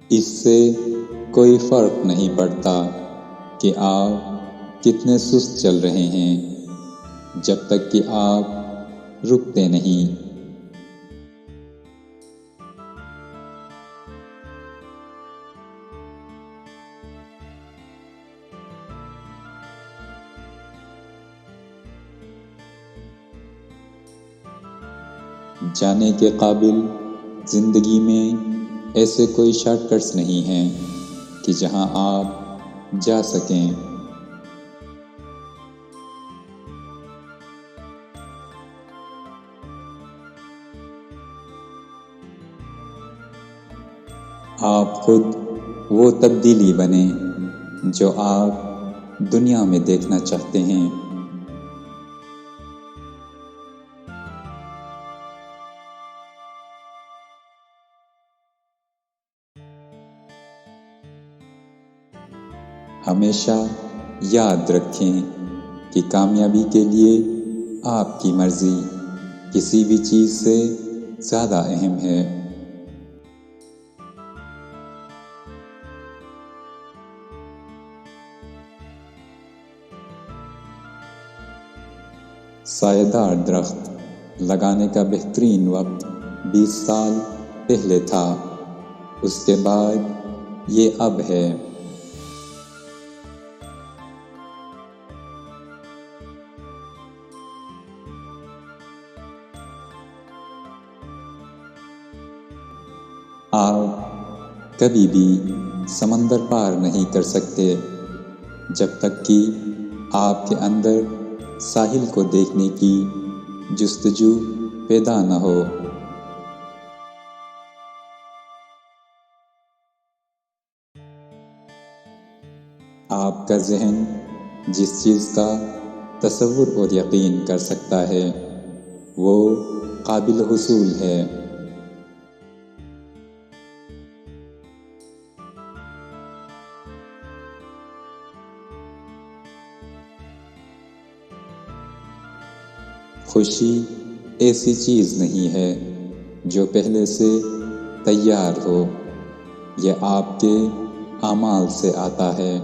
اس سے کوئی فرق نہیں پڑتا کہ آپ کتنے سست چل رہے ہیں، جب تک کہ آپ رکتے نہیں۔ جانے کے قابل زندگی میں ایسے کوئی شارٹ کٹس نہیں ہیں کہ جہاں آپ جا سکیں۔ آپ خود وہ تبدیلی بنیں جو آپ دنیا میں دیکھنا چاہتے ہیں۔ ہمیشہ یاد رکھیں کہ کامیابی کے لیے آپ کی مرضی کسی بھی چیز سے زیادہ اہم ہے۔ سایہ دار درخت لگانے کا بہترین وقت 20 سال پہلے تھا، اس کے بعد یہ اب ہے۔ آپ کبھی بھی سمندر پار نہیں کر سکتے جب تک کہ آپ کے اندر ساحل کو دیکھنے کی جستجو پیدا نہ ہو۔ آپ کا ذہن جس چیز کا تصور اور یقین کر سکتا ہے وہ قابل حصول ہے۔ خوشی ایسی چیز نہیں ہے جو پہلے سے تیار ہو، یہ آپ کے اعمال سے آتا ہے۔